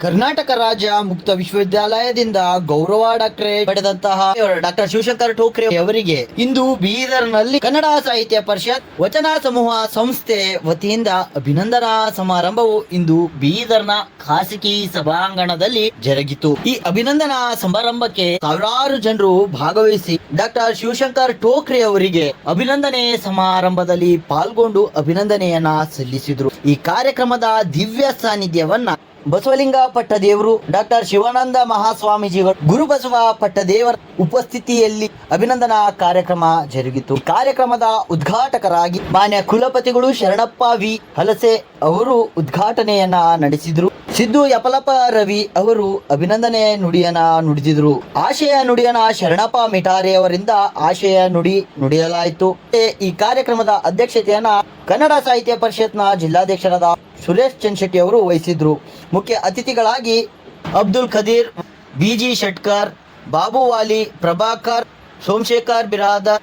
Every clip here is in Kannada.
ಕರ್ನಾಟಕ ರಾಜ್ಯ ಮುಕ್ತ ವಿಶ್ವವಿದ್ಯಾಲಯದಿಂದ ಗೌರವ ಡಾಕ್ಟರೇಟ್ ಪಡೆದಂತಹ ಡಾಕ್ಟರ್ ಶಿವಶಂಕರ್ ಠೋಕ್ರೆ ಅವರಿಗೆ ಇಂದು ಬೀದರ್ನಲ್ಲಿ ಕನ್ನಡ ಸಾಹಿತ್ಯ ಪರಿಷತ್ ವಚನ ಸಮೂಹ ಸಂಸ್ಥೆ ವತಿಯಿಂದ ಅಭಿನಂದನಾ ಸಮಾರಂಭವು ಇಂದು ಬೀದರ್ನ ಖಾಸಗಿ ಸಭಾಂಗಣದಲ್ಲಿ ಜರುಗಿತು. ಈ ಅಭಿನಂದನಾ ಸಮಾರಂಭಕ್ಕೆ ಸಾವಿರಾರು ಜನರು ಭಾಗವಹಿಸಿ ಡಾಕ್ಟರ್ ಶಿವಶಂಕರ್ ಠೋಕ್ರೆ ಅವರಿಗೆ ಅಭಿನಂದನೆ ಸಮಾರಂಭದಲ್ಲಿ ಪಾಲ್ಗೊಂಡು ಅಭಿನಂದನೆಯನ್ನ ಸಲ್ಲಿಸಿದರು. ಈ ಕಾರ್ಯಕ್ರಮದ ದಿವ್ಯ ಸಾನ್ನಿಧ್ಯವನ್ನ ಬಸವಲಿಂಗ ಪಟ್ಟದೇವರು, ಡಾಕ್ಟರ್ ಶಿವಾನಂದ ಮಹಾಸ್ವಾಮೀಜಿಗಳು, ಗುರುಬಸವ ಪಟ್ಟದೇವರ ಉಪಸ್ಥಿತಿಯಲ್ಲಿ ಅಭಿನಂದನಾ ಕಾರ್ಯಕ್ರಮ ಜರುಗಿತು. ಕಾರ್ಯಕ್ರಮದ ಉದ್ಘಾಟಕರಾಗಿ ಮಾನ್ಯ ಕುಲಪತಿಗಳು ಶರಣಪ್ಪ ವಿ ಹಲಸೆ ಅವರು ಉದ್ಘಾಟನೆಯನ್ನ ನಡೆಸಿದರು. ಸಿದ್ದು ಯಪಲಪ ರವಿ ಅವರು ಅಭಿನಂದನೆ ನುಡಿಯನ್ನ ನುಡಿದಿದ್ರು. ಆಶಯ ನುಡಿಯನ್ನ ಶರಣಪ್ಪ ಮಿಟಾರೆ ಅವರಿಂದ ಆಶಯ ನುಡಿ ನುಡಿಯಲಾಯಿತು. ಈ ಕಾರ್ಯಕ್ರಮದ ಅಧ್ಯಕ್ಷತೆಯನ್ನ ಕನ್ನಡ ಸಾಹಿತ್ಯ ಪರಿಷತ್ನ ಜಿಲ್ಲಾಧ್ಯಕ್ಷರಾದ ಸುರೇಶ್ ಚನ್ಶೆಟ್ಟಿ ಅವರು ವಹಿಸಿದ್ರು. ಮುಖ್ಯ ಅತಿಥಿಗಳಾಗಿ ಅಬ್ದುಲ್ ಖದೀರ್, ಬಿಜಿ ಶೆಟ್ಕರ್, ಬಾಬು ವಾಲಿ, ಪ್ರಭಾಕರ್, ಸೋಮಶೇಖರ್ ಬಿರಾದರ್,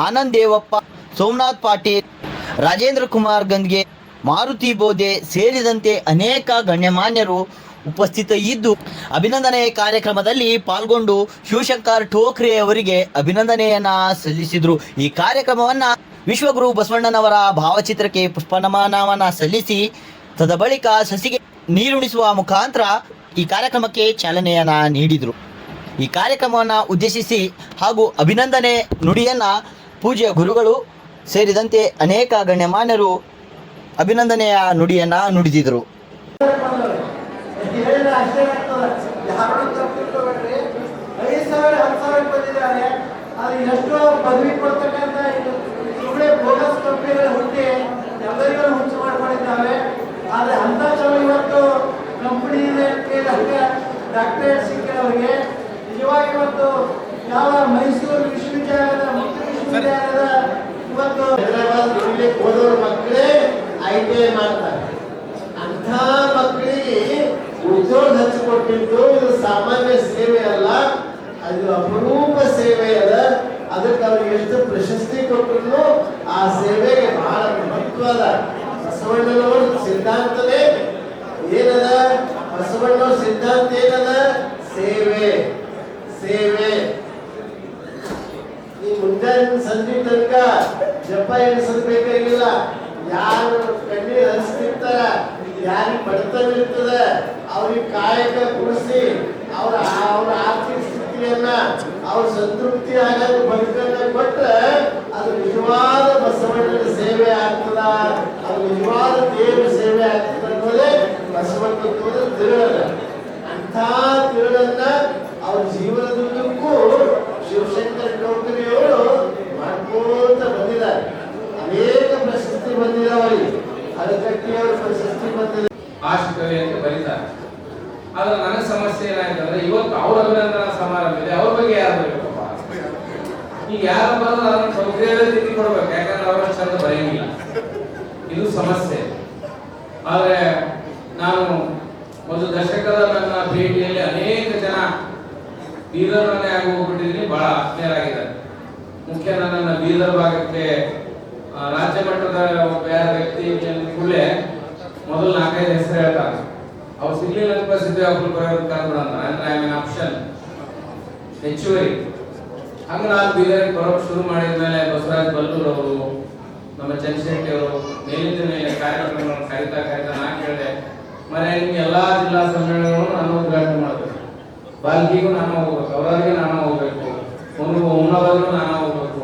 ಆನಂದ್ ದೇವಪ್ಪ, ಸೋಮನಾಥ್ ಪಾಟೀಲ್, ರಾಜೇಂದ್ರ ಕುಮಾರ್ ಗಂದ್ಗೆ, ಮಾರುತಿ ಬೋಧೆ ಸೇರಿದಂತೆ ಅನೇಕ ಗಣ್ಯಮಾನ್ಯರು ಉಪಸ್ಥಿತ ಇದ್ದು ಅಭಿನಂದನೆ ಕಾರ್ಯಕ್ರಮದಲ್ಲಿ ಪಾಲ್ಗೊಂಡು ಶಿವಶಂಕರ್ ಠೋಕ್ರೆ ಅವರಿಗೆ ಅಭಿನಂದನೆಯನ್ನ ಸಲ್ಲಿಸಿದ್ರು. ಈ ಕಾರ್ಯಕ್ರಮವನ್ನ ವಿಶ್ವಗುರು ಬಸವಣ್ಣನವರ ಭಾವಚಿತ್ರಕ್ಕೆ ಪುಷ್ಪನಮನವನ್ನ ಸಲ್ಲಿಸಿ ತದ ಬಳಿಕ ಸಸಿಗೆ ನೀರುಣಿಸುವ ಮುಖಾಂತರ ಈ ಕಾರ್ಯಕ್ರಮಕ್ಕೆ ಚಾಲನೆಯನ್ನ ನೀಡಿದರು. ಈ ಕಾರ್ಯಕ್ರಮವನ್ನು ಉದ್ದೇಶಿಸಿ ಹಾಗೂ ಅಭಿನಂದನೆ ನುಡಿಯನ್ನ ಪೂಜ್ಯ ಗುರುಗಳು ಸೇರಿದಂತೆ ಅನೇಕ ಗಣ್ಯಮಾನ್ಯರು ಅಭಿನಂದನೆಯ ನುಡಿಯನ್ನ ನುಡಿದಿದ್ದರು. ಆದರೆ ಅಂಥ ಇವತ್ತು ಕಂಪನಿ ಡಾಕ್ಟರೇಟ್ ಸಿಕ್ಕಿರೋರಿಗೆ ನಿಜವಾಗಿ ಇವತ್ತು ಯಾವ ಮೈಸೂರು ವಿಶ್ವವಿದ್ಯಾಲಯದ ಮುಖ್ಯ ವಿಶ್ವವಿದ್ಯಾಲಯದ ಇವತ್ತು ಹೈದರಾಬಾದ್ ಹೋದವ್ರ ಮಕ್ಕಳೇ ITI ಮಾಡ್ತಾರೆ. ಅಂಥ ಮಕ್ಕಳಿಗೆ ಉದ್ಯೋಗ ಹಚ್ಚಿಕೊಟ್ಟಿದ್ದು ಇದು ಸಾಮಾನ್ಯ ಸೇವೆ ಅಲ್ಲ, ಅದು ಅಪರೂಪ ಸೇವೆ ಅದ. ಅದಕ್ಕೆ ಅವ್ರಿಗೆ ಎಷ್ಟು ಪ್ರಶಸ್ತಿ ಕೊಟ್ಟರು ಆ ಸೇವೆಗೆ ಬಹಳ ಮಹತ್ವ ಅದ. ಬಸವಣ್ಣನವರ ಸಿದ್ಧಾಂತವೇ ಏನದ? ಬಸವಣ್ಣವ್ರ ಸಿದ್ಧಾಂತ ಏನದ? ಸೇವೆ. ಸೇವೆ. ಈ ಮುಂಜಾನೆ ಸಂಜೆ ತನಕ ಜಪ ಎಣಿಸಬೇಕಾಗಿಲ್ಲ. ಯಾರು ಕಣ್ಣೀರು ಹರಿಸ್ತಿರ್ತಾರ, ಯಾರಿಗೆ ಬಡತನ ಇರ್ತದ, ಅವ್ರಿಗೆ ಕಾಯಕ ಕೊಡಿಸಿ ಅವ್ರ ಆರ್ಥಿಕ ಸ್ಥಿತಿಯನ್ನ ಅವ್ರ ಸಂತೃಪ್ತಿ ಆಗ ಬದುಕನ್ನ ಕೊಟ್ರೆ ಅದು ನಿಜವಾದ ಬಸವಣ್ಣನ ಸೇವೆ ಆಗ್ತದ, ಅದು ನಿಜವಾದ ದೇವ ಸೇವೆ ಆಗ್ತದ ಅನ್ನೋದೇ ಬಸವಣ್ಣನ ತಿರುಳದ. ಅಂಥ ತಿರುಳನ್ನ ಅವ್ರ ಜೀವನದುದ್ದಕ್ಕೂ ಶಿವಶಂಕರ್ ಠೋಕ್ರೆ ಅವರು ಮಾಡ್ಕೋತ ಬಂದಿದ್ದಾರೆ. ಅನೇಕ ಪ್ರಶಸ್ತಿ ಬಂದಿದ್ದಾವಲ್ಲಿ. ಹರಕಟ್ಟಿ ಅವರ ಪ್ರಶಸ್ತಿ ಬಂದಿದೆ, ಆಶಿಕವಿ ಅಂತ ಬರೀತಾರೆ. ಆದ್ರೆ ನನ್ನ ಸಮಸ್ಯೆ ಏನಾಯ್ತು ಅಂದ್ರೆ ಇವತ್ತು ಅವ್ರ ಅಭಿನಂದನಾ ಸಮಾರಂಭ ಇದೆ, ಅವ್ರ ಬಗ್ಗೆ ಯಾರು ಬರೀಬೇಕಪ್ಪ? ಈಗ ಯಾರು ಬರೋದು ಅದನ್ನ ಸೌಕರ್ಯ ತಿದ್ದಿ ಕೊಡ್ಬೇಕು, ಯಾಕಂದ್ರೆ ಅವರ ಚಂದ ಬರೆಯಂಗಿಲ್ಲ. ಇದು ಸಮಸ್ಯೆ. ಆದ್ರೆ ನಾನು ಒಂದು ದಶಕದ ನನ್ನ ಭೇಟಿಯಲ್ಲಿ ಅನೇಕ ಜನ ಬೀದರ್ನಲ್ಲೇ ಆಗಿ ಹೋಗ್ಬಿಟ್ಟಿದ್ದೀನಿ, ಬಹಳ ಆತ್ಮೀಯರಾಗಿದ್ದಾರೆ. ಮುಖ್ಯ ನನ್ನ ಬೀದರ್ ಭಾಗಕ್ಕೆ ರಾಜ್ಯ ಮಟ್ಟದ ಬೇರೆ ವ್ಯಕ್ತಿ ಕೂಡಲೇ ಮೊದಲು 4-5 ಹೆಸರು ಹೇಳ್ತಾರೆ. ಅವ್ರು ಸಿಗ್ಲಿಲ್ಲ ಸಿದ್ಧಾಪುರ ಬರೋದಕ್ಕೆ ಅಂದ್ರೆ ಐ ಮೀನ್ ಆಪ್ಷನ್ ಹೆಚ್ಚುವರಿ. ಹಂಗ ನಾನು ಬೀದರ್ಗೆ ಬರೋಕೆ ಶುರು ಮಾಡಿದ್ಮೇಲೆ ಬಸವರಾಜ್ ಬಲ್ಲೂರ್ ಅವರು, ನಮ್ಮ ಚಂದ್ರಶೆಟ್ಟಿ ಅವರು ಮೇಲಿಂದ ಮೇಲೆ ಕಾರ್ಯಕ್ರಮಗಳನ್ನು ಕರಿತಾ ನಾ ಕೇಳಿದೆ, ಮನೆ ನಿಮ್ಗೆ ಎಲ್ಲಾ ಜಿಲ್ಲಾ ಸಮ್ಮೇಳನಗಳು ನಾನು ಉದ್ಘಾಟನೆ ಮಾಡಬೇಕು, ಬಾಲ್ಕಿಗೂ ನಾನು ಹೋಗ್ಬೇಕು, ಅವರಿಗೆ ನಾನು ಹೋಗ್ಬೇಕು, ಉನ್ನವಾದ್ರು ನಾನು ಹೋಗ್ಬೇಕು.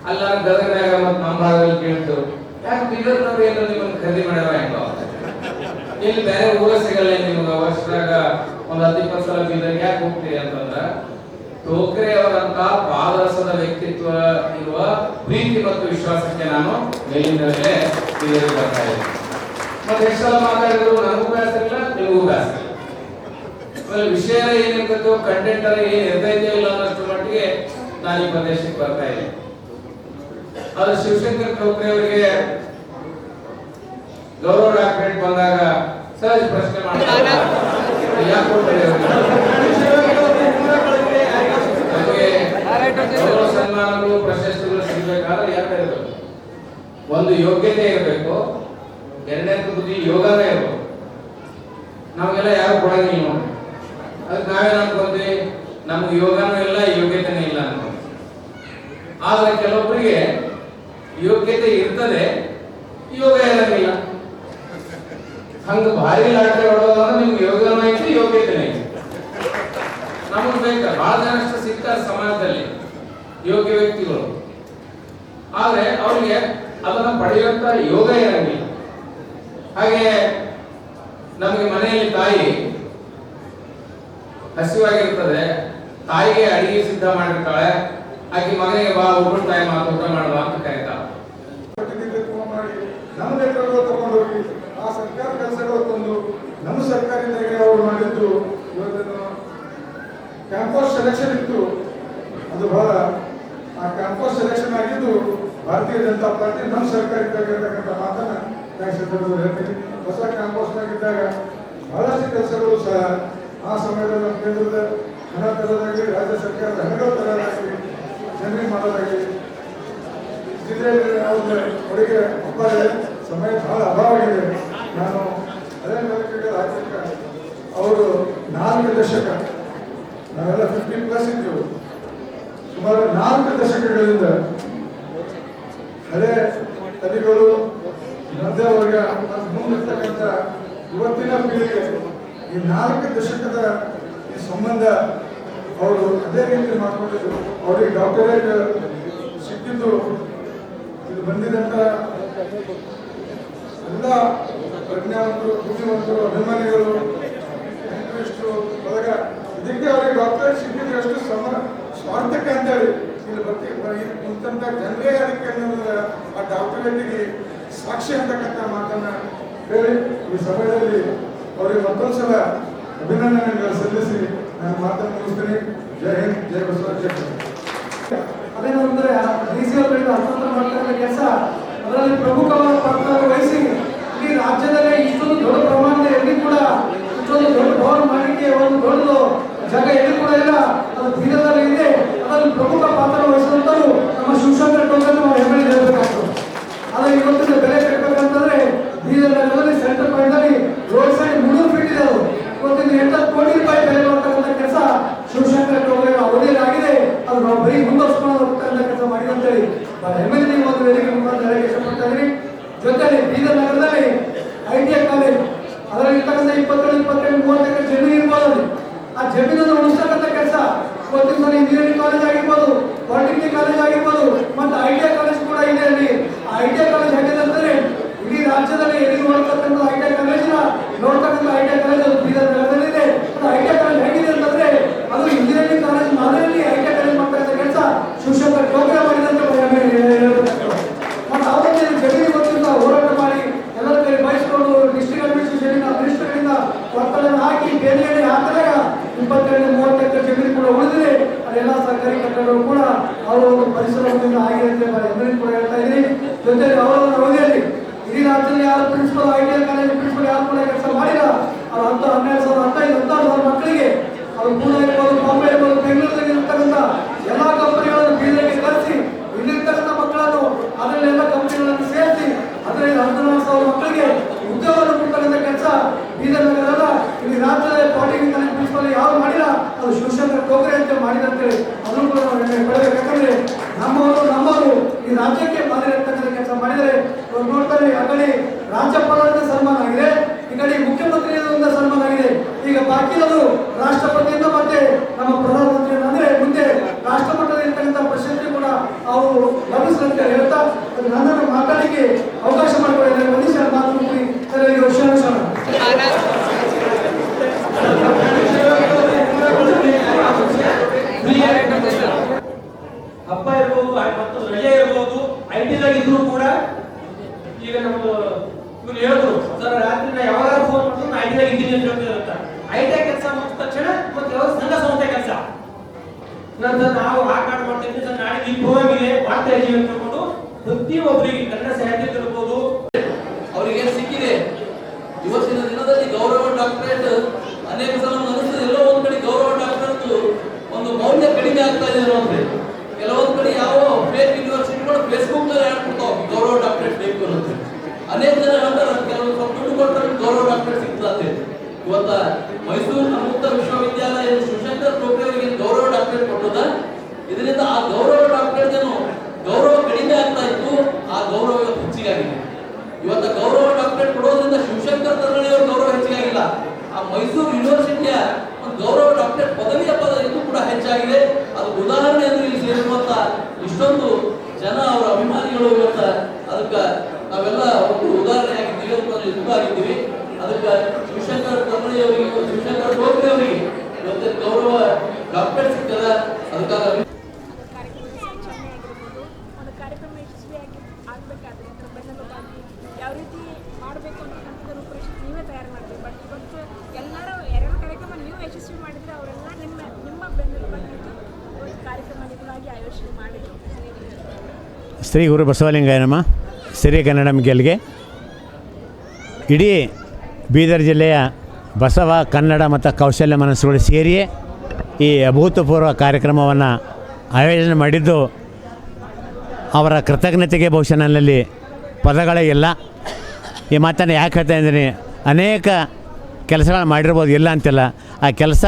ಅಲ್ಲ ಗದಗನಾಗ ಮತ್ತು ನಮ್ಮ ಭಾಗದಲ್ಲಿ ಕೇಳ್ತು, ಯಾಕೆ ಬೀದರ್ನವ್ರು ಏನು ನಿಮ್ಮನ್ನು ಖರೀದಿ ಮಾಡ್ಯಾರ ಹೆಂಗೋ, ಇಲ್ಲಿ ಬೇರೆ ಊರ ಸಿಗಲ್ಲ ನಿಮ್ಗೆ, ವರ್ಷದಾಗ ಒಂದು 10-20 ಸಲ ಬೀದರ್ಗೆ ಯಾಕೆ ಹೋಗ್ತೀರಿ ಅಂತಂದ್ರ ಠೋಕ್ರೆ ಅವರಂತ ಪಾದರಸದ ವ್ಯಕ್ತಿತ್ವ ಇರುವ ಪ್ರೀತಿ ಮತ್ತು ವಿಶ್ವಾಸಕ್ಕೆ ನಾನು ಮೇಲಿನ ಮೇಲೆ ಬೀದರ್ಗೆ ಬರ್ತಾ ಇದ್ದೀನಿ. ಮತ್ತೆ ಎಷ್ಟು ಸಲ ಮಾತಾಡಿದ್ರು ನನಗೂ ಬೇಸರ ಇಲ್ಲ, ನಿಮಗೂ ಬೇಸರ ಇಲ್ಲ. ಆಮೇಲೆ ವಿಷಯ ಏನಿರ್ತದೋ ಕಂಟೆಂಟ್ ಅಲ್ಲಿ ಏನ್ ಇರ್ತೈತೆ ಇಲ್ಲ ಅನ್ನೋಷ್ಟು ಮಟ್ಟಿಗೆ ನಾನು ಈ ಪ್ರದೇಶಕ್ಕೆ ಬರ್ತಾ ಇದ್ದೀನಿ. ಅದು ಶಿವಶಂಕರ್ ಠೋಕ್ರೆ ಅವರಿಗೆ ಗೌರವ ಡಾಕ್ಟರೇಟ್ ಬಂದಾಗ ಸಹಜ ಪ್ರಶ್ನೆ ಮಾಡ್ತಾರೆ, ಯಾಕೆ ಕೊಡ್ತಾರೆ ಗೌರವ ಸನ್ಮಾನಗಳು ಪ್ರಶಸ್ತಿಗಳು ಸಿಗಬೇಕಾದ್ರೆ ಯಾಕೆ ಇರಬೇಕು? ಒಂದು ಯೋಗ್ಯತೆ ಇರಬೇಕು, ಎರಡನೇ ಬುದ್ಧಿ ಯೋಗನೇ ಇರಬೇಕು. ನಮಗೆಲ್ಲ ಯಾರು ಕೊಡಂಗಿಲ್ಲ ನೋಡಿ. ಅದಕ್ಕೆ ನಾವೇನು ಅನ್ಕೊಂತೀವಿ, ನಮ್ಗೆ ಯೋಗನೂ ಇಲ್ಲ ಯೋಗ್ಯತೆನೂ ಇಲ್ಲ ಅನ್ಕೊಂತೀವಿ. ಆದ್ರೆ ಕೆಲವೊಬ್ಬರಿಗೆ ಯೋಗ್ಯತೆ ಇರ್ತದೆ, ಯೋಗ ಇರಂಗಿಲ್ಲ. ಹಂಗ ಭಾರಿ ಲಾಟರಿ ಹೊಡೋದಂದ್ರೆ ನಿಮ್ಗೆ ಯೋಗನೂ ಐತಿ ಯೋಗ್ಯತೆನೇ ಐತಿ. ನಮಗ್ ಬೇಕ ಬಹಳ ಜನಷ್ಟು ಸಿಗ್ತಾರೆ ಸಮಾಜದಲ್ಲಿ ಯೋಗ್ಯ ವ್ಯಕ್ತಿಗಳು, ಆದ್ರೆ ಅವರಿಗೆ ಅದನ್ನ ಪಡೆಯುವಂತ ಯೋಗ ಇರಂಗಿಲ್ಲ. ಹಾಗೆ ನಮಗೆ ಮನೆಯಲ್ಲಿ ತಾಯಿ ಹಸಿವಾಗಿರ್ತದೆ, ತಾಯಿಗೆ ಅಡಿಗೆ ಸಿದ್ಧ ಮಾಡಿರ್ತಾಳೆ, ಆಕೆ ಮಗನಿಗೆ ಬಾ ಊಟ ಟೈಮ್ ಆತ ಊಟ ಮಾಡುವ ಅಂತ ಕರೀತಾಳೆ. ನಮ್ಮ ನೇತೃತ್ವ ತಗೊಂಡು ಹೋಗಿ ಆ ಸರ್ಕಾರ ಕೆಲಸಗಳು ತಂದು ನಮ್ಮ ಸರ್ಕಾರದಿಂದ ಅವರು ಮಾಡಿದ್ದು ಇವತ್ತನ್ನು ಕ್ಯಾಂಪಸ್ ಸೆಲೆಕ್ಷನ್ ಇತ್ತು. ಅದು ಬಹಳ ಆ ಕ್ಯಾಂಪಸ್ ಸೆಲೆಕ್ಷನ್ ಆಗಿದ್ದು ಭಾರತೀಯ ಜನತಾ ಪಾರ್ಟಿ ನಮ್ಮ ಸರ್ಕಾರಕ್ಕಾಗಿರ್ತಕ್ಕಂಥ ಮಾತನ್ನ ನಾನು ಹೇಳ್ತೀನಿ. ಹೊಸ ಕ್ಯಾಂಪಸ್ನಾಗಿದ್ದಾಗ ಬಹಳಷ್ಟು ಕೆಲಸಗಳು ಸಹ ಆ ಸಮಯದಲ್ಲಿ ನಮ್ಮ ಕೇಂದ್ರದ ಹಣ ತರೋದಾಗಲಿ, ರಾಜ್ಯ ಸರ್ಕಾರದ ಹಣಗಳು ತರೋದಾಗಲಿ, ಜಮೀನು ಮಾಡೋದಾಗಲಿ, ಜಿಲ್ಲೆಯಲ್ಲಿ ಅವ್ರ ಅವರಿಗೆ ಸಮಯ ಬಹಳ ಅಭಾವವಾಗಿದೆ. ನಾನು ಅದೇ ರಾಜ್ಯಕ್ಕೆ ಅವರು 4 ದಶಕ, ನಾವೆಲ್ಲ 50+ ಇದ್ದೆವು, ಸುಮಾರು 4 ದಶಕಗಳಿಂದ ಹಳೆ ತಳಿಗಳು ಮಧ್ಯವರ್ಗ ಮುಂದಿರ್ತಕ್ಕಂಥ ಇವತ್ತಿನ ಪೀಳಿಗೆ ಈ 4 ದಶಕದ ಈ ಸಂಬಂಧ ಅವರು ಅದೇ ರೀತಿ ಮಾಡ್ಕೊಂಡಿದ್ರು. ಅವ್ರಿಗೆ ಡಾಕ್ಟರೇಟ್ ಸಿಕ್ಕಿದ್ದು ಇದು ಬಂದಿದಂತ ಎಲ್ಲ ಪ್ರಜ್ಞಾವಂತರು, ಬುದ್ಧಿವಂತರು, ಅಭಿಮಾನಿಗಳು, ಇಷ್ಟು ಒಳಗ ಇದಕ್ಕೆ ಅವ್ರಿಗೆ ಡಾಕ್ಟರೇಟ್ ಸಿಕ್ಕಿದ್ರೆ ಎಷ್ಟು ಸ್ವಾರ್ಥಕ್ಕೆ ಅಂತೇಳಿ ಇಲ್ಲಿ ಕುಂತಂತ ಜನರೇ ಅದಕ್ಕೆ ಅನ್ನೋದ್ರ ಆ ಡಾಕ್ಟರೇಟಿಗೆ ಸಾಕ್ಷಿ ಅಂತಕ್ಕಂಥ ಮಾತನ್ನ ಹೇಳಿ ಈ ಸಮಯದಲ್ಲಿ ಅವರಿಗೆ ಮತ್ತೊಂದ್ಸಲ ಅಭಿನಂದನೆಗಳು ಸಲ್ಲಿಸಿ ನಾನು ಮಾತನ್ನು ಮುಗಿಸ್ತೀನಿ. ಜೈ ಹಿಂದ್, ಜೈ ಬಸವರಾಜ. ಅದೇನು ಅಂದ್ರೆ ಡಿಸಿಎಲ್ ಹಸ್ತಾಂತರ ಮಾಡ್ತಾ ಕೆಲಸ ಅದರಲ್ಲಿ ಪ್ರಮುಖವಾದ ಪಾತ್ರ ವಹಿಸಿ ಇಡೀ ರಾಜ್ಯದಲ್ಲೇ ಇಷ್ಟೊಂದು ದೊಡ್ಡ ಪ್ರಮಾಣದ ಎಲ್ಲಿ ಕೂಡ ಇಷ್ಟೊಂದು ದೊಡ್ಡ ಭವನ ಮಾಡಲಿಕ್ಕೆ ಒಂದು ದೊಡ್ಡದು ಜಾಗ ಎಲ್ಲಿ ಕೂಡ ಇಲ್ಲ, ಅದು ಬೀದರ್ನಲ್ಲಿ ಇದೆ. ಅದರಲ್ಲಿ ಪ್ರಮುಖ ಪಾತ್ರ ವಹಿಸುವಂತರು ನಮ್ಮ ಶಿವಶಂಕರ್ ಟೋಕನ್ ನಾವು ಹೆಮ್ಮೆ ಹೇಳಬೇಕಾಗ್ತದೆ. ಆದರೆ ಇವತ್ತಿನ ಬೆಲೆ ಕಟ್ಟಬೇಕಂತಂದ್ರೆ ಬೀದರ್ ನಗರದಲ್ಲಿ ಸೆಂಟ್ರಲ್ ಪಾಯಿಂಟ್ ಅಲ್ಲಿ ರೋಡ್ ಸೈಡ್ 300 ಫೀಟ್ ಇದೆ. ಅದು ಇವತ್ತಿನ 80 ಕೋಟಿ ರೂಪಾಯಿ ಬೆಲೆ ಮಾಡ್ತಕ್ಕಂಥ ಕೆಲಸ ಶಿವಶಂಕರ್ ಟೋಕನ್ ಅವಧಿಯಲ್ಲಿ ಆಗಿದೆ. ಅದು ನಾವು ಬರೀ ಮುಂದುವರ್ಸ್ಕೊಳ್ಳೋದಕ್ಕಂತ ಕೆಲಸ ಮಾಡಿದಂತೇಳಿ ಹೆಮ್ಮೆ ಒಂದು ವೇದಿಕೆ ಮುಖಾಂತರ ಹೇಳಕ್ಕೆ ಇಷ್ಟಪಡ್ತಾ ಇದ್ದೀನಿ. ಜೊತೆಲಿ ಬೀದರ್ ನಗರದಲ್ಲಿ ITI ಕಾಲೇಜ್ ಅದರಲ್ಲಿ ಇರ್ತಕ್ಕಂಥ 22, 28, 30 ಎಕರೆ ಜಮೀನು ಇರ್ಬೋದು. ಆ ಜಮೀನನ್ನು ಉಳಿಸ್ತಕ್ಕಂಥ ಕೆಲಸ ಇವತ್ತಿನ ಸಲ ಇಂಜಿನಿಯರಿಂಗ್ ಕಾಲೇಜ್ ಆಗಿರ್ಬೋದು, ಪಾಲಿಟೆಕ್ನಿಕ್ ಕಾಲೇಜ್ ಆಗಿರ್ಬೋದು, ಮತ್ತು ITI ಕಾಲೇಜ್ ಕೂಡ ಇದೆ. ಅಲ್ಲಿ ಆ ITI ಕಾಲೇಜ್ ಹೇಗಿದೆ ಅಂದರೆ ಇಡೀ ರಾಜ್ಯದಲ್ಲಿ ಎಲ್ಲಿ ನೋಡ್ತಕ್ಕಂಥ ITI ಕಾಲೇಜಿನ ನೋಡ್ತಕ್ಕಂಥ ITI ಕಾಲೇಜ್ ಅದು ಬೀದರ್ ನಗರದಲ್ಲಿ ಇದೆ. ಅದು ITI ಕಾಲೇಜ್ ಹೇಗಿದೆ ಅಂತಂದ್ರೆ ಅದು ಇಂಜಿನಿಯರಿಂಗ್ ಕಾಲೇಜ್ ಮಾದರಿಯಲ್ಲಿ ITI ಕಾಲೇಜ್ ಮಾಡ್ತಕ್ಕಂಥ ಕೆಲಸ ಶಿವಶಂಕರ್ ಟೋಕರೆ ಮಾಡಿದಂತೆ ಹೇಳಬೇಕಾಗ್ತದೆ. ಮತ್ತು ಅವತ್ತು ಜಮೀನು ಗೊತ್ತಿಲ್ಲ ಹೋರಾಟ ಮಾಡಿ ಎಲ್ಲರ ಕೈ ಬಯಸ್ಕೊಂಡು ಡಿಸ್ಟ್ರಿಕ್ಟ್ ಅಡ್ಮಿನಿಸ್ಟ್ರೇಷನ್ ಮಿನಿಸ್ಟರ್ಗಳಿಂದ ಒತ್ತಡವನ್ನು ಹಾಕಿ ಬೇಲಿಯಲ್ಲಿ ಹಾಕಿದಾಗ 22, 30 ಎಕರೆ ಜಮೀನು ಕೂಡ ಉಳಿದಿದೆ. ಅದೆಲ್ಲ ಸರ್ಕಾರಿ ಕಟ್ಟಡಗಳು ಕೂಡ ಅವರ ಒಂದು ಪರಿಶ್ರಮದಿಂದ ಆಗಿದೆ ಅಂತ ಹೆಮ್ಮೆ ಕೂಡ ಹೇಳ್ತಾ ಇದ್ದೀನಿ. ಜೊತೆಗೆ ಅವರ ಅವಧಿಯಲ್ಲಿ ಇಡೀ ರಾಜ್ಯದಲ್ಲಿ ಯಾರು ಪ್ರಿನ್ಸಿಪಲ್ ITI ಕಾಲೇಜ್ ಪ್ರಿನ್ಸಿಪಲ್ ಯಾರು ಕೂಡ ಕೆಲಸ ಮಾಡಿಲ್ಲ. ಅದು 12,000 ಮಕ್ಕಳಿಗೆ ಅದು ಪೂಣೆ ಇರ್ಬೋದು, ಬಾಂಬೆ ಇರ್ಬೋದು, ಬೆಂಗಳೂರಲ್ಲಿ ಇರ್ತಕ್ಕಂಥ ಎಲ್ಲ ಕಂಪನಿಗಳನ್ನು ಬೀದರ್ಗೆ ಕರೆಸಿ ಇಲ್ಲಿರ್ತಕ್ಕಂಥ ಮಕ್ಕಳನ್ನು ಅದರಲ್ಲಿ ಎಲ್ಲ ಕಂಪನಿಗಳನ್ನು ಸೇರಿಸಿ ಅದರಲ್ಲಿ 14,000 ಮಕ್ಕಳಿಗೆ ಉದ್ಯೋಗವನ್ನು ಕೊಡ್ತಕ್ಕಂಥ ಕೆಲಸ ಬೀದರ್ ನಗರದ ಇಲ್ಲಿ ರಾಜ್ಯದ ಪಾಲಿಟೆಕ್ನಿಕ್ ಕಾಲೇಜ್ ಪ್ರಿನ್ಸಿಪಲ್ ಯಾರು ಮಾಡಿಲ್ಲ, ಅದು ಶಿವಶಂಕರ್ ಟೋಕರೆ ಅಂತ ಮಾಡಿದಂತೇಳಿ ಅದನ್ನು ಕೂಡ ನಾವು ಬೆಳಬೇಕು. ಯಾಕಂದ್ರೆ ನಮ್ಮವರು ಈ ರಾಜ್ಯಕ್ಕೆ ಮಾದರಿ ಇರ್ತಕ್ಕಂಥ ಕೆಲಸ ಮಾಡಿದರೆ ನೋಡ್ತಾರೆ. ಆ ಕಡೆ ರಾಜ್ಯಪಾಲರಿಂದ ಸನ್ಮಾನ ಆಗಿದೆ, ಈ ಕಡೆ ಮುಖ್ಯಮಂತ್ರಿಯಿಂದ ಸನ್ಮಾನ ಆಗಿದೆ. ಈಗ ಬಾಕಿಯವರು ರಾಷ್ಟ್ರಪತಿಯಿಂದ ಮತ್ತೆ ನಮ್ಮ ಪ್ರಧಾನಮಂತ್ರಿ ಅಂದ್ರೆ ಮುಂದೆ ರಾಷ್ಟ್ರಮಟ್ಟದಲ್ಲಿ ಇರ್ತಕ್ಕಂಥ ಪ್ರಶಸ್ತಿ ಕೂಡ ಅವರು ಲಭಿಸುವಂತೆ ಹೇಳ್ತಾ ನನ್ನನ್ನು ಮಾತಾಡಲಿಕ್ಕೆ ಅವಕಾಶ ಮಾಡಿಕೊಡಿದ್ದಾರೆ. ಒಂದಿಷ್ಟು ಮಾತು ಮುಗಿ ಹಬ್ಬ ಇರ್ಬೋದು ಮತ್ತು ರಜೆ ಇರ್ಬೋದು, ITದಾಗ ಇದ್ರು ಕೂಡ ಈಗ ನಮ್ದು ಇವ್ರು ಹೇಳಿದ್ರು ಸರ್ ರಾತ್ರಿ ಯಾವಾಗ ಫೋನ್ ಮಾಡಿದ್ರು ITದಾಗ ಇದ್ದೀನಿ ಅಂತ ಹೇಳ್ತಾರೆ. ITI ಕೆಲಸ ಮುಗಿದ ತಕ್ಷಣ ಮತ್ತೆ ಯಾವಾಗ ಸಂಘ ಸಂಸ್ಥೆ ಕೆಲಸ ನಂತರ ನಾವು ಆಟ ಮಾಡ್ತೀವಿ ಸರ್, ನಾಳೆ ಈ ಪ್ರೋಗ್ರಾಮ್ ಇದೆ ಮಾಡ್ತಾ ಇದೀವಿ ಅಂತ ಹೇಳ್ಕೊಂಡು ಪ್ರತಿಯೊಬ್ಬರಿಗೆ ಕನ್ನಡ ಸಾಹಿತ್ಯ ಇರ್ಬೋದು ಅವರಿಗೆ ಸಿಕ್ಕಿದೆ. ಇವತ್ತಿನ ದಿನದಲ್ಲಿ ಗೌರವ ಡಾಕ್ಟರೇಟ್ ಅನೇಕ ಸಲ ಅನಿಸ್ತದೆ ಎಲ್ಲೋ ಒಂದ್ ಕಡೆ ಗೌರವ ಡಾಕ್ಟರೇಟ್ ಒಂದು ಮೌಲ್ಯ ಕಡಿಮೆ ಆಗ್ತಾ ಇದೆ ಅಂದ್ರೆ ಕೆಲವೊಂದ್ ಕಡೆ ಯಾವ ಫೇಕ್ ಯೂನಿವರ್ಸಿಟಿಗಳು ಫೇಸ್ಬುಕ್ ನಲ್ಲಿ ಹೇಳ್ಕೊಡ್ತಾವ ಗೌರವ ಡಾಕ್ಟರೇಟ್ ಬೇಕು ಅಂತ. ಅನೇಕ ಜನ ಹೇಳ್ತಾರೆ ಕೆಲವು ಸ್ವಲ್ಪ ದುಡ್ಡು ಕೊಟ್ಟರೆ ಗೌರವ ಡಾಕ್ಟರೇಟ್ ಸಿಗ್ತದೆ. ಇವತ್ತ ಗೌರವ ಡಾಕ್ಟರೇಟ್ ಪದವಿಯ ಪದ ಇನ್ನೂ ಕೂಡ ಹೆಚ್ಚಾಗಿದೆ. ಅದು ಉದಾಹರಣೆ ಅಂದ್ರೆ ಇಲ್ಲಿ ಸೇರಿರುವಂತ ಇಷ್ಟೊಂದು ಜನ ಅವರ ಅಭಿಮಾನಿಗಳು ಇವತ್ತ ಅದಕ್ಕೆ ನಾವೆಲ್ಲ ಒಂದು ಉದಾಹರಣೆ ಆಗಿದ್ದೀವಿ, ಅದಕ್ಕೆ ಇದಾಗಿದ್ದೀವಿ. ಅದಕ್ಕೆ ಶಿವಶಂಕರ್ ಕರ್ಮಳಿ ಅವರಿಗೆ, ಶಿವಶಂಕರ್ ಟೋಕ್ರೆ ಅವರಿಗೆ ಇವತ್ತು ಗೌರವ ಡಾಕ್ಟರೇಟ್ ಸಿಗ್ತದ. ಅದಕ್ಕಾಗಿ ಒಂದು ಕಾರ್ಯಕ್ರಮ ಯಶಸ್ವಿಯಾಗಿ ಆಗಬೇಕಾದ್ರೆ ಅದರ ಬೆನ್ನೆಲುಬಾಗಿ ಯಾವ ರೀತಿ ಮಾಡಬೇಕು ಅನ್ನೋಂಥದ್ದು ರೂಪರೇಷೆ ನೀವೇ ತಯಾರು ಮಾಡಬೇಕು. ಬಟ್ ಇವತ್ತು ಎರಡು ಕಾರ್ಯಕ್ರಮ ನೀವು ಯಶಸ್ವಿ ಮಾಡಿದರೆ ಅವರೆಲ್ಲ ನಿಮ್ಮ ಬೆನ್ನೆಲುಬಾಗಿ ಇವತ್ತು ಕಾರ್ಯಕ್ರಮ ನಿಜವಾಗಿ ಆಯೋಜನೆ ಮಾಡಿದರು. ಶ್ರೀ ಗುರು ಬಸವಲಿಂಗಾಯ ನಮಃ. ಸಿರಿ ಕನ್ನಡಂ ಗೆಲ್ಗೆ ಇಡೀ ಬೀದರ್ ಜಿಲ್ಲೆಯ ಬಸವ ಕನ್ನಡ ಮತ್ತು ಕೌಶಲ್ಯ ಮನಸ್ಸುಗಳು ಸೇರಿಯೇ ಈ ಅಭೂತಪೂರ್ವ ಕಾರ್ಯಕ್ರಮವನ್ನು ಆಯೋಜನೆ ಮಾಡಿದ್ದು ಅವರ ಕೃತಜ್ಞತೆಗೆ ಬಹುಶಃ ನನ್ನಲ್ಲಿ ಪದಗಳೇ ಇಲ್ಲ. ಈ ಮಾತನ್ನು ಯಾಕೆ ಹೇಳ್ತಾ ಇದ್ದೀನಿ, ಅನೇಕ ಕೆಲಸಗಳು ಮಾಡಿರ್ಬೋದು, ಇಲ್ಲ ಅಂತಿಲ್ಲ. ಆ ಕೆಲಸ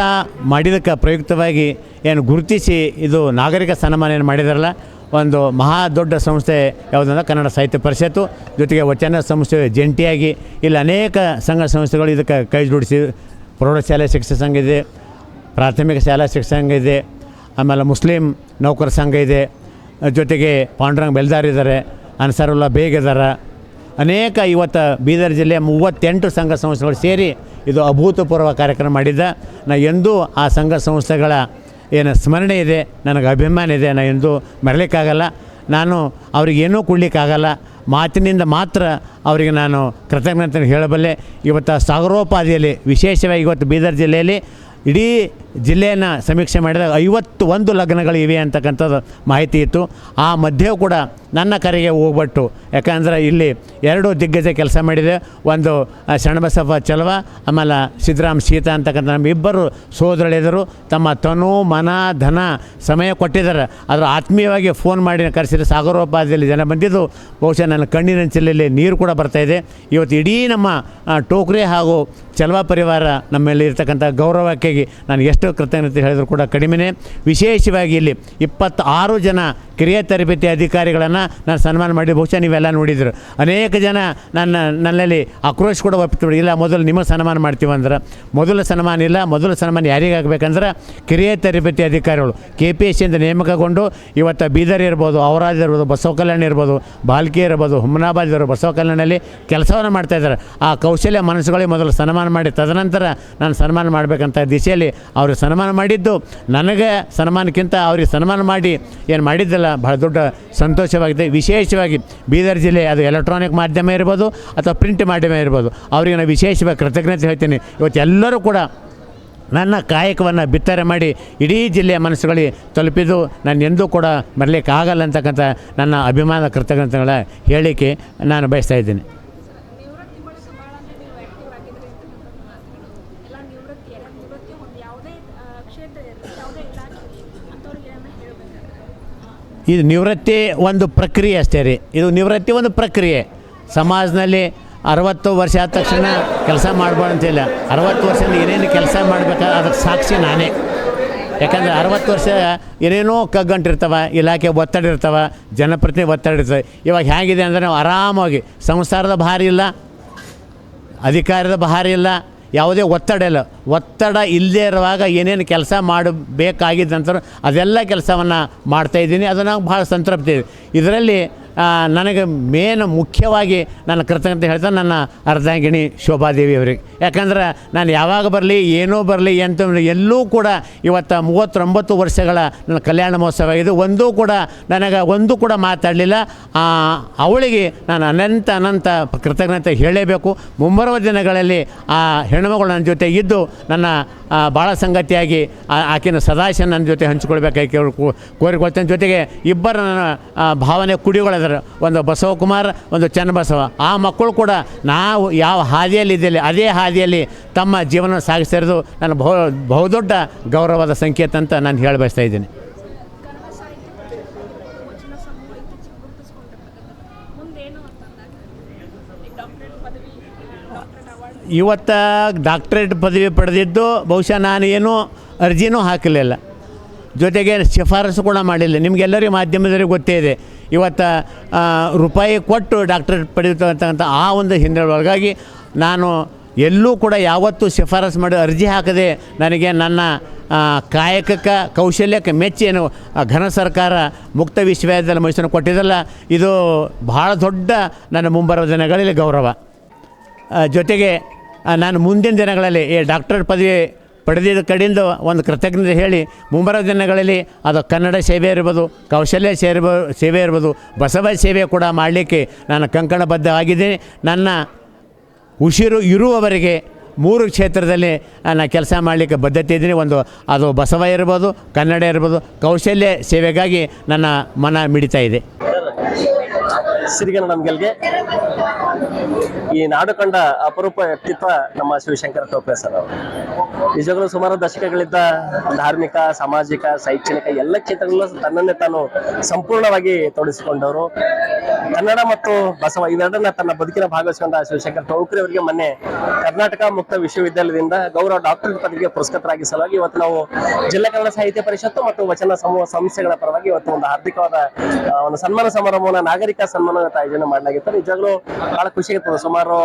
ಮಾಡಿದ್ದಕ್ಕೆ ಪ್ರಯುಕ್ತವಾಗಿ ಏನು ಗುರುತಿಸಿ ಇದು ನಾಗರಿಕ ಸನ್ಮಾನ ಏನು ಮಾಡಿದಾರಲ್ಲ, ಒಂದು ಮಹಾ ದೊಡ್ಡ ಸಂಸ್ಥೆ ಯಾವುದಂದ್ರೆ ಕನ್ನಡ ಸಾಹಿತ್ಯ ಪರಿಷತ್ತು, ಜೊತೆಗೆ ವಚನ ಸಂಸ್ಥೆ ಜಂಟಿಯಾಗಿ ಇಲ್ಲಿ ಅನೇಕ ಸಂಘ ಸಂಸ್ಥೆಗಳು ಇದಕ್ಕೆ ಕೈ ಜೋಡಿಸಿ. ಪ್ರೌಢಶಾಲೆ ಶಿಕ್ಷಕ ಸಂಘ ಇದೆ, ಪ್ರಾಥಮಿಕ ಶಾಲಾ ಶಿಕ್ಷಕ ಸಂಘ ಇದೆ, ಆಮೇಲೆ ಮುಸ್ಲಿಂ ನೌಕರ ಸಂಘ ಇದೆ, ಜೊತೆಗೆ ಪಾಂಡುರಂಗ ಬೆಲ್ದಾರ್ ಇದ್ದಾರೆ, ಅನ್ಸಾರುಲ್ಲಾ ಬೇಗ್ ಇದ್ದಾರೆ. ಅನೇಕ ಇವತ್ತು ಬೀದರ್ ಜಿಲ್ಲೆಯ 38 ಸಂಘ ಸಂಸ್ಥೆಗಳು ಸೇರಿ ಇದು ಅಭೂತಪೂರ್ವ ಕಾರ್ಯಕ್ರಮ ಮಾಡಿದ್ದ. ನಾ ಎಂದೂ ಆ ಸಂಘ ಸಂಸ್ಥೆಗಳ ಏನು ಸ್ಮರಣೆ ಇದೆ, ನನಗೆ ಅಭಿಮಾನ ಇದೆ, ನಾನು ಎಂದೂ ಮರಲಿಕ್ಕಾಗಲ್ಲ. ನಾನು ಅವ್ರಿಗೇನೂ ಕೊಡಲಿಕ್ಕಾಗಲ್ಲ, ಮಾತಿನಿಂದ ಮಾತ್ರ ಅವರಿಗೆ ನಾನು ಕೃತಜ್ಞತೆ ಹೇಳಬಲ್ಲೆ. ಇವತ್ತು ಸಾಗರೋಪಾದಿಯಲ್ಲಿ ವಿಶೇಷವಾಗಿ ಇವತ್ತು ಬೀದರ್ ಜಿಲ್ಲೆಯಲ್ಲಿ ಇಡೀ ಜಿಲ್ಲೆಯನ್ನು ಸಮೀಕ್ಷೆ ಮಾಡಿದಾಗ 51 ಲಗ್ನಗಳು ಇವೆ ಅಂತಕ್ಕಂಥದ್ದು ಮಾಹಿತಿ ಇತ್ತು. ಆ ಮಧ್ಯೆಯೂ ಕೂಡ ನನ್ನ ಕರೆಗೆ ಹೋಗ್ಬಿಟ್ಟು, ಯಾಕಂದರೆ ಇಲ್ಲಿ 2 ದಿಗ್ಗಜ ಕೆಲಸ ಮಾಡಿದೆ. ಒಂದು ಶರಣಬಸಪ್ಪ ಚಲವ, ಆಮೇಲೆ ಸಿದ್ದರಾಮ್ ಸೀತಾ ಅಂತಕ್ಕಂಥ ನಮ್ಮ ಇಬ್ಬರು ಸೋದರಳಿದರು ತಮ್ಮ ತನು ಮನ ಧನ ಸಮಯ ಕೊಟ್ಟಿದ್ದಾರೆ. ಅದರ ಆತ್ಮೀಯವಾಗಿ ಫೋನ್ ಮಾಡಿ ಕರೆಸಿದ್ರೆ ಸಾಗರೋಪಾದಿಯಲ್ಲಿ ಜನ ಬಂದಿದ್ದು ಬಹುಶಃ ನನ್ನ ಕಣ್ಣಿನಂಚಲಲ್ಲಿ ನೀರು ಕೂಡ ಬರ್ತಾಯಿದೆ. ಇವತ್ತು ಇಡೀ ನಮ್ಮ ಟೋಕ್ರೆ ಹಾಗೂ ಚಲವ ಪರಿವಾರ ನಮ್ಮಲ್ಲಿ ಇರ್ತಕ್ಕಂಥ ಗೌರವಕ್ಕೆ ನಾನು ಎಷ್ಟು ಕೃತಜ್ಞತೆ ಹೇಳಿದ್ರು ಕೂಡ ಕಡಿಮೆನೇ. ವಿಶೇಷವಾಗಿ ಇಲ್ಲಿ 26 ಜನ ಕಿರಿಯ ತರಬೇತಿ ಅಧಿಕಾರಿಗಳನ್ನು ನಾನು ಸನ್ಮಾನ ಮಾಡಿ ಬಹುಶಃ ನೀವೆಲ್ಲ ನೋಡಿದ್ರು. ಅನೇಕ ಜನ ನನ್ನಲ್ಲಿ ಆಕ್ರೋಶ ಕೂಡ ಒಪ್ಪಿಬಿಡಿ, ಇಲ್ಲ ಮೊದಲು ನಿಮಗೆ ಸನ್ಮಾನ ಮಾಡ್ತೀವಂದ್ರೆ ಮೊದಲು ಸನ್ಮಾನ ಇಲ್ಲ. ಮೊದಲು ಸನ್ಮಾನ ಯಾರಿಗಾಗಬೇಕಂದ್ರೆ ಕಿರಿಯ ತರಬೇತಿ ಅಧಿಕಾರಿಗಳು KPSCಯಿಂದ ನೇಮಕಗೊಂಡು ಇವತ್ತು ಬೀದರ್ ಇರ್ಬೋದು, ಔರಾದ್ ಇರ್ಬೋದು, ಬಸವ ಕಲ್ಯಾಣ ಇರ್ಬೋದು, ಬಾಲ್ಕಿ ಇರ್ಬೋದು, ಹುಮನಾಬಾದ್ ಇರ್ಬೋದು, ಬಸವ ಕಲ್ಯಾಣದಲ್ಲಿ ಕೆಲಸವನ್ನು ಮಾಡ್ತಾಯಿದ್ದಾರೆ. ಆ ಕೌಶಲ್ಯ ಮನಸ್ಸುಗಳಿಗೆ ಮೊದಲು ಸನ್ಮಾನ ಮಾಡಿ ತದನಂತರ ನಾನು ಸನ್ಮಾನ ಮಾಡಬೇಕಂತ ದಿಶೆಯಲ್ಲಿ ಅವ್ರಿಗೆ ಸನ್ಮಾನ ಮಾಡಿದ್ದು. ನನಗೆ ಸನ್ಮಾನಕ್ಕಿಂತ ಅವ್ರಿಗೆ ಸನ್ಮಾನ ಮಾಡಿ ಏನು ಮಾಡಿದ್ದಲ್ಲ ಬಹಳ ದೊಡ್ಡ ಸಂತೋಷವಾಗಿದೆ. ವಿಶೇಷವಾಗಿ ಬೀದರ್ ಜಿಲ್ಲೆ ಅದು ಎಲೆಕ್ಟ್ರಾನಿಕ್ ಮಾಧ್ಯಮ ಇರ್ಬೋದು ಅಥವಾ ಪ್ರಿಂಟ್ ಮಾಧ್ಯಮ ಇರ್ಬೋದು, ಅವರಿಗೆ ನಾನು ವಿಶೇಷವಾಗಿ ಕೃತಜ್ಞತೆ ಹೇಳ್ತೀನಿ. ಇವತ್ತು ಎಲ್ಲರೂ ಕೂಡ ನನ್ನ ಕಾಯಕವನ್ನು ಬಿತ್ತಾರೆ ಮಾಡಿ ಇಡೀ ಜಿಲ್ಲೆಯ ಮನಸ್ಸುಗಳಿಗೆ ತಲುಪಿದ್ದು ನಾನು ಎಂದೂ ಕೂಡ ಬರಲಿಕ್ಕೆ ಆಗಲ್ಲ ಅಂತಕ್ಕಂಥ ನನ್ನ ಅಭಿಮಾನ ಕೃತಜ್ಞತೆಗಳ ಹೇಳಿಕೆ ನಾನು ಬಯಸ್ತಾ ಇದ್ದೀನಿ. ನಿವೃತ್ತಿ ಬಳಿಕ ಭಾಳನೇ ನೀವು ಆ್ಯಕ್ಟಿವ್ ಆಗಿದ್ರಿ ಅಂತಕ್ಕಂಥದ್ದು ಮಾತುಗಳು ಎಲ್ಲ ನಿವೃತ್ತಿ ಒಂದು ಯಾವುದೇ ಕ್ಷೇತ್ರ ಇರಲಿ, ಯಾವುದೇ ಇಲಾಖೆ ಅಂಥವ್ರಿಗೆ ಏನನ್ನ ಹೇಳಬೇಕಾದ್ರೆ ಇದು ನಿವೃತ್ತಿ ಒಂದು ಪ್ರಕ್ರಿಯೆ ಅಷ್ಟೇ ರೀ. ಇದು ನಿವೃತ್ತಿ ಒಂದು ಪ್ರಕ್ರಿಯೆ. ಸಮಾಜದಲ್ಲಿ 60 ವರ್ಷ ಆದ ತಕ್ಷಣ ಕೆಲಸ ಮಾಡ್ಬಾರ್ದು ಅಂತಿಲ್ಲ. 60 ವರ್ಷದಿಂದ ಏನೇನು ಕೆಲಸ ಮಾಡಬೇಕಾದ್ರೆ ಅದಕ್ಕೆ ಸಾಕ್ಷಿ ನಾನೇ. ಯಾಕಂದರೆ 60 ವರ್ಷ ಏನೇನೋ ಕಗ್ಗಂಟಿರ್ತವೆ, ಇಲಾಖೆ ಒತ್ತಡ ಇರ್ತವೆ, ಜನಪ್ರತಿನಿಧಿ ಒತ್ತಡ ಇರ್ತವೆ. ಇವಾಗ ಹೇಗಿದೆ ಅಂದರೆ ನಾವು ಆರಾಮಾಗಿ ಸಂಸಾರದ ಭಾರ ಇಲ್ಲ, ಅಧಿಕಾರದ ಭಾರ ಇಲ್ಲ, ಯಾವುದೇ ಒತ್ತಡ ಇಲ್ಲ. ಒತ್ತಡ ಇಲ್ಲದೇ ಇರುವಾಗ ಏನೇನು ಕೆಲಸ ಮಾಡಬೇಕಾಗಿದ್ದಂತ ಅದೆಲ್ಲ ಕೆಲಸವನ್ನು ಮಾಡ್ತಾಯಿದ್ದೀನಿ. ಅದು ನಂಗೆ ಭಾಳ ಸಂತೃಪ್ತಿ ಇದೆ. ಇದರಲ್ಲಿ ನನಗೆ ಮುಖ್ಯವಾಗಿ ನನ್ನ ಕೃತಜ್ಞತೆ ಹೇಳ್ತಾರೆ ನನ್ನ ಅರ್ಧಾಂಗಿಣಿ ಶೋಭಾದೇವಿ ಅವರಿಗೆ. ಯಾಕಂದ್ರೆ ನಾನು ಯಾವಾಗ ಬರಲಿ ಏನೋ ಬರಲಿ ಅಂತ ಎಲ್ಲೂ ಕೂಡ ಇವತ್ತು 39 ವರ್ಷಗಳ ನನ್ನ ಕಲ್ಯಾಣ ಮಹೋತ್ಸವ ಇದು ಒಂದು ಕೂಡ ಮಾತಾಡಲಿಲ್ಲ. ಅವಳಿಗೆ ನಾನು ಅನಂತ ಕೃತಜ್ಞತೆ ಹೇಳಲೇಬೇಕು. ಮುಂಬರುವ ದಿನಗಳಲ್ಲಿ ಆ ಹೆಣ್ಣುಮಗಳು ನನ್ನ ಜೊತೆ ಇದ್ದು ನನ್ನ ಭಾಳ ಸಂಗತಿಯಾಗಿ ಆಕೆನ ಸದಾಶಯ ನನ್ನ ಜೊತೆ ಹಂಚಿಕೊಳ್ಬೇಕಾಗಿ ಕೋರಿಕೊಳ್ತೇನೆ. ಜೊತೆಗೆ ಇಬ್ಬರು ನನ್ನ ಭಾವನೆ ಕುಡಿಗಳಿದ್ದಾರೆ, ಒಂದು ಬಸವಕುಮಾರ್, ಒಂದು ಚನ್ನಬಸವ. ಆ ಮಕ್ಕಳು ಕೂಡ ನಾವು ಯಾವ ಹಾದಿಯಲ್ಲಿದ್ದಲ್ಲಿ ಅದೇ ಹಾದಿಯಲ್ಲಿ ತಮ್ಮ ಜೀವನ ಸಾಗಿಸ್ತಿರೋದು ನನ್ನ ಬಹುದೊಡ್ಡ ಗೌರವದ ಸಂಕೇತ ಅಂತ ನಾನು ಹೇಳಿ ಬಯಸ್ತಾ ಇದ್ದೀನಿ. ಕನ್ನಡ ಸಾಹಿತ್ಯ ವಚನ ಸಮೂಹ ಇತ್ತೀಚೆಗೆ ಗುರುತಿಸ್ಕೊಂಡಿರ್ತಕ್ಕಂಥದ್ದು ಮುಂದೇನು ಅಂತಂದಾಗ ಡಾಕ್ಟರೇಟ್ ಪದವಿ, ಡಾಕ್ಟರೇಟ್ ಅವಾರ್ಡ್ ಇವತ್ತು ಡಾಕ್ಟರೇಟ್ ಪದವಿ ಪಡೆದಿದ್ದು ಬಹುಶಃ ನಾನು ಏನೂ ಅರ್ಜಿನೂ ಹಾಕಲಿಲ್ಲ, ಜೊತೆಗೆ ಶಿಫಾರಸು ಕೂಡ ಮಾಡಿಲ್ಲ. ನಿಮಗೆಲ್ಲರಿಗೂ ಮಾಧ್ಯಮದವರಿಗೆ ಗೊತ್ತೇ ಇದೆ. ಇವತ್ತು ರೂಪಾಯಿ ಕೊಟ್ಟು ಡಾಕ್ಟರೇಟ್ ಪಡೆಯುತ್ತಕ್ಕಂಥ ಆ ಒಂದು ಹಿನ್ನೆಲೆ ಒಳಗಾಗಿ ನಾನು ಎಲ್ಲೂ ಕೂಡ ಯಾವತ್ತೂ ಶಿಫಾರಸು ಮಾಡಿ ಅರ್ಜಿ ಹಾಕದೆ ನನಗೆ ನನ್ನ ಕಾಯಕಕ್ಕೆ ಕೌಶಲ್ಯಕ್ಕೆ ಮೆಚ್ಚಿ ಏನು ಘನ ಸರ್ಕಾರ ಮುಕ್ತ ವಿಶ್ವವಿದ್ಯಾಲಯ ಮೈಸೂರು ಕೊಟ್ಟಿದ್ದಲ್ಲ, ಇದು ಭಾಳ ದೊಡ್ಡ ನನ್ನ ಮುಂಬರುವ ದಿನಗಳಲ್ಲಿ ಗೌರವ. ಜೊತೆಗೆ ನಾನು ಮುಂದಿನ ದಿನಗಳಲ್ಲಿ ಈ ಡಾಕ್ಟರ್ ಪದವಿ ಪಡೆದಿದ್ದ ಕಡೆಯಿಂದ ಒಂದು ಕೃತಜ್ಞತೆ ಹೇಳಿ ಮುಂಬರುವ ದಿನಗಳಲ್ಲಿ ಅದು ಕನ್ನಡ ಸೇವೆ ಇರ್ಬೋದು, ಕೌಶಲ್ಯ ಸೇವೆ ಇರ್ಬೋದು, ಬಸವ ಸೇವೆ ಕೂಡ ಮಾಡಲಿಕ್ಕೆ ನಾನು ಕಂಕಣಬದ್ಧವಾಗಿದ್ದೀನಿ. ನನ್ನ ಉಸಿರು ಇರುವವರೆಗೆ 3 ಕ್ಷೇತ್ರದಲ್ಲಿ ನಾನು ಕೆಲಸ ಮಾಡಲಿಕ್ಕೆ ಬದ್ಧತೆ ಇದ್ದೀನಿ. ಒಂದು ಅದು ಬಸವ ಇರ್ಬೋದು, ಕನ್ನಡ ಇರ್ಬೋದು, ಕೌಶಲ್ಯ ಸೇವೆಗಾಗಿ ನನ್ನ ಮನ ಮಿಡಿತಾ ಇದೆ. ಸಿರಿಗನ್ನಡಂ ಗೆಲ್ಗೆ ಈ ನಾಡು ಕಂಡ ಅಪರೂಪ ವ್ಯಕ್ತಿತ್ವ ನಮ್ಮ ಶಿವಶಂಕರ ಟೋಕ್ರೆ ಸರ್ ಅವರು. ನಿಜವಾಗ್ಲೂ ಸುಮಾರು ದಶಕಗಳಿಂದ ಧಾರ್ಮಿಕ, ಸಾಮಾಜಿಕ, ಶೈಕ್ಷಣಿಕ ಎಲ್ಲ ಕ್ಷೇತ್ರಗಳಲ್ಲೂ ತನ್ನನ್ನೇ ತಾನು ಸಂಪೂರ್ಣವಾಗಿ ತೊಡಗಿಸಿಕೊಂಡವರು. ಕನ್ನಡ ಮತ್ತು ಬಸವ ಇವೆರಡನ್ನ ತನ್ನ ಬದುಕಿನ ಭಾಗವಹಿಸಿಕೊಂಡ ಶಿವಶಂಕರ ಟೋಕ್ರೆ ಅವರಿಗೆ ಮೊನ್ನೆ ಕರ್ನಾಟಕ ಮುಕ್ತ ವಿಶ್ವವಿದ್ಯಾಲಯದಿಂದ ಗೌರವ ಡಾಕ್ಟರೇಟ್ ಪದವಿಗೆ ಪುರಸ್ಕೃತರಾಗಿ ಸಲುವಾಗಿ ಇವತ್ತು ನಾವು ಜಿಲ್ಲಾ ಕನ್ನಡ ಸಾಹಿತ್ಯ ಪರಿಷತ್ತು ಮತ್ತು ವಚನ ಸಮೂಹ ಸಂಸ್ಥೆಗಳ ಪರವಾಗಿ ಇವತ್ತು ಒಂದು ಹಾರ್ದಿಕವಾದ ಒಂದು ಸನ್ಮಾನ ಸಮಾರಂಭವನ್ನು ನಾಗರಿಕ ಸನ್ಮಾನ ಆಯೋಜನೆ ಮಾಡಲಾಗಿತ್ತು. ನಿಜವಾಗ್ಲೂ ಬಹಳ ಖುಷಿ ಆಗ್ತದೆ. ಸುಮಾರು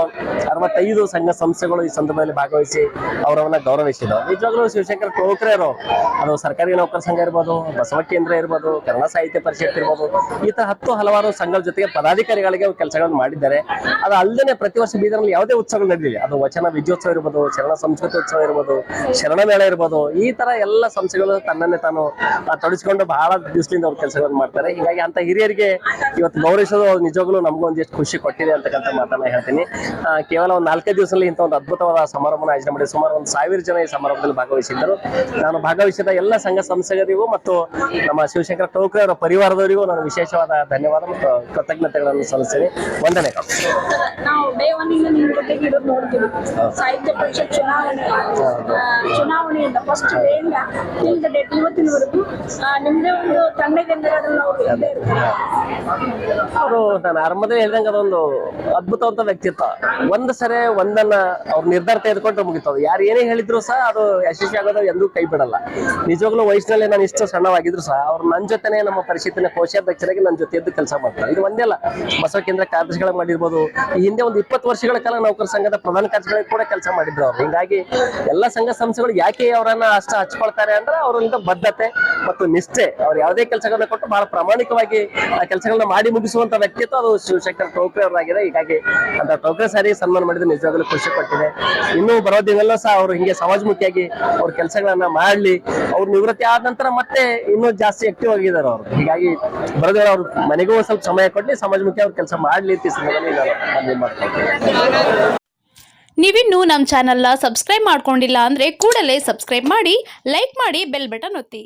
65 ಸಂಘ ಸಂಸ್ಥೆಗಳು ಈ ಸಂದರ್ಭದಲ್ಲಿ ಭಾಗವಹಿಸಿ ಅವರವನ್ನ ಗೌರವಿಸಿದ್ರು. ನಿಜವಾಗ್ಲೂ ಶಿವಶಂಕರ ಟೋಕ್ರೆ ಅವರು ಅದು ಸರ್ಕಾರಿ ನೌಕರ ಸಂಘ ಇರ್ಬೋದು, ಬಸವ ಕೇಂದ್ರ ಇರ್ಬೋದು, ಕನ್ನಡ ಸಾಹಿತ್ಯ ಪರಿಷತ್ ಇರ್ಬೋದು, ಈ ತರ ಹಲವಾರು ಸಂಘಗಳ ಜೊತೆಗೆ ಪದಾಧಿಕಾರಿಗಳಿಗೆ ಕೆಲಸಗಳನ್ನು ಮಾಡಿದ್ದಾರೆ. ಅದು ಅಲ್ಲದೆ ಪ್ರತಿ ವರ್ಷ ಬೀದರ್ನಲ್ಲಿ ಯಾವುದೇ ಉತ್ಸವಗಳು ನಡೆದಿದೆ, ಅದು ವಚನ ವಿಜಯೋತ್ಸವ ಇರ್ಬೋದು, ಶರಣ ಸಂಸ್ಕೃತಿ ಉತ್ಸವ ಇರ್ಬೋದು, ಶರಣ ಮೇಳ ಇರ್ಬೋದು, ಈ ತರ ಎಲ್ಲ ಸಂಸ್ಥೆಗಳು ತನ್ನನ್ನೇ ತಾನು ತೊಡಗಿಸಿಕೊಂಡು ಬಹಳ ದಿವಸದಿಂದ ಅವ್ರು ಕೆಲಸಗಳನ್ನು ಮಾಡ್ತಾರೆ. ಹೀಗಾಗಿ ಅಂತ ಹಿರಿಯರಿಗೆ ಇವತ್ತು ಗೌರವಿಸೋದು ನಿಜವಾಗ್ಲೂ ನಮಗೂ ಒಂದಿಷ್ಟು ಖುಷಿ ಕೊಟ್ಟಿದೆ ಅಂತಕ್ಕಂಥ ಮಾತನ್ನ ಹೇಳ್ತೀನಿ. ಕೇವಲ ಒಂದು 4 ದಿವಸದಲ್ಲಿ ಇಂಥ ಒಂದು ಅದ್ಭುತವಾದ ಸಮಾರಂಭನ ಆಯೋಜನೆ ಮಾಡಿ ಸುಮಾರು 1000 ಜನ ಈ ಸಮಾರಂಭದಲ್ಲಿ ಭಾಗವಹಿಸಿದ್ದರು. ನಾನು ಭಾಗವಹಿಸಿದ ಎಲ್ಲ ಸಂಘ ಸಂಸ್ಥೆಗಳಿಗೂ ಮತ್ತು ನಮ್ಮ ಶಿವಶಂಕರ ಟೋಕ್ರೆ ಅವರ ಪರಿವಾರದವರಿಗೂ ನಾನು ವಿಶೇಷವಾದ ಧನ್ಯವಾದ ಮತ್ತು ಕೃತಜ್ಞತೆಗಳನ್ನು ಸಲ್ಲಿಸ್ತೀನಿ. ವಂದನೆಗಳು. ನಾವು ಡೇ 1 ಇಂದ ನಿಮ್ಮ ಜೊತೆಗೆ ಇರೋದು ನೋಡ್ತೀವಿ. ಸಾಹಿತ್ಯ ಪರಿಷತ್ ಚುನಾವಣೆಯಿಂದ ಫಸ್ಟ್ ಡೇ ಇಂದ ಇಂದ ಡೇಟ್ ಇವತ್ತಿನವರೆಗೂ ನಿಮ್ದೇ ಒಂದು ತಂಡ ಇದೆ. ಅವರು ನಾನು ಆರಂಭದಲ್ಲಿ ಹೇಳ್ದಂಗೆ ಅದೊಂದು ಅದ್ಭುತವಂತ ವ್ಯಕ್ತಿತ್ವ. ಒಂದು ಸರಿ ಒಂದನ್ನ ಅವ್ರ ನಿರ್ಧಾರ ತೆಗೆದುಕೊಂಡ್ರೆ ಮುಗಿತದೆ. ಯಾರು ಏನೇ ಹೇಳಿದ್ರು ಸಹ ಅದು ಯಶಸ್ವಿ ಆಗೋದು ಎಂದೂ ಕೈ ಬಿಡಲ್ಲ. ನಿಜವಾಗ್ಲೂ ವಯಸ್ಸಿನಲ್ಲಿ ನಾನು ಇಷ್ಟು ಸಣ್ಣವಾಗಿದ್ರು ಸಹ ಅವ್ರು ನನ್ನ ಜೊತೆನೆ ನಮ್ಮ ಪರಿಷತ್ತಿನ ಕೋಶಾಧ್ಯಕ್ಷರಾಗಿ ನನ್ನ ಜೊತೆ ಎದ್ದು ಕೆಲಸ ಮಾಡ್ತಾರೆ. ಇದು ಒಂದೇ ಅಲ್ಲ, ಬಸವ ಕೇಂದ್ರ ಕಾರ್ಯದರ್ಶಿಗಳು ಮಾಡಿರ್ಬೋದು, ಈ ಹಿಂದೆ ಒಂದು 20 ವರ್ಷಗಳ ಕಾಲ ನೌಕರ ಸಂಘದ ಪ್ರಧಾನ ಕಾರ್ಯದರ್ಶಿಗಳಿಗೆ ಕೂಡ ಕೆಲಸ ಮಾಡಿದ್ರು ಅವ್ರು. ಹೀಗಾಗಿ ಎಲ್ಲ ಸಂಘ ಸಂಸ್ಥೆಗಳು ಯಾಕೆ ಅವರನ್ನ ಅಷ್ಟು ಹಚ್ಕೊಳ್ತಾರೆ ಅಂದ್ರೆ ಅವರಿಂದ ಬದ್ಧತೆ ಮತ್ತು ನಿಷ್ಠೆ. ಅವ್ರು ಯಾವುದೇ ಕೆಲಸಗಳನ್ನ ಕೊಟ್ಟು ಬಹಳ ಪ್ರಾಮಾಣಿಕವಾಗಿ ಆ ಕೆಲಸಗಳನ್ನ ಮಾಡಿ ಮುಗಿಸುವಂತ ವ್ಯಕ್ತಿತ್ವ ಅದು ಶಿವಶಂಕರ ಟೋಕ್ರೆ ಅವರಾಗಿದೆ. ಹೀಗಾಗಿ ಅಂತ ಟೋಕ್ರೆ ಸಾರಿ ಸನ್ಮಾನ ಮಾಡಿದ್ರೆ ನಿಜವಾಗ್ಲೂ ಖುಷಿ ಪಟ್ಟಿದೆ. ಇನ್ನೂ ಬರೋದಿನೆಲ್ಲ ಸಹ ಅವರು ಹಿಂಗೆ ಸಮಾಜಮುಖಿಯಾಗಿ ಅವ್ರ ಕೆಲಸಗಳನ್ನ ಮಾಡ್ಲಿ, ಅವ್ರ ನಿವೃತ್ತಿ ಆದ ನಂತರ ಮತ್ತೆ ಇನ್ನೂ ಜಾಸ್ತಿ ಆಕ್ಟಿವ್ ಆಗಿದ್ದಾರೆ ಅವರು. ಹೀಗಾಗಿ ಬರೋದಿಲ್ಲ, ಅವ್ರ ಮನೆಗೂ ಸ್ವಲ್ಪ ಸಮಯ ಕೊಡ್ಲಿ, ಸಮಾಜಮುಖಿ ಅವ್ರ ಕೆಲಸ ಮಾಡ್ಲಿ ಅಂತ ಸಂದರ್ಭದಲ್ಲಿ ನಾನು ಮನವಿ ಮಾಡ್ಕೊಳ್ತೀನಿ. ನೀವಿನ್ನೂ ನಮ್ಮ ಚಾನೆಲ್ನ ಸಬ್ಸ್ಕ್ರೈಬ್ ಮಾಡ್ಕೊಂಡಿಲ್ಲ ಅಂದರೆ ಕೂಡಲೇ ಸಬ್ಸ್ಕ್ರೈಬ್ ಮಾಡಿ, ಲೈಕ್ ಮಾಡಿ, ಬೆಲ್ ಬಟನ್ ಒತ್ತಿ.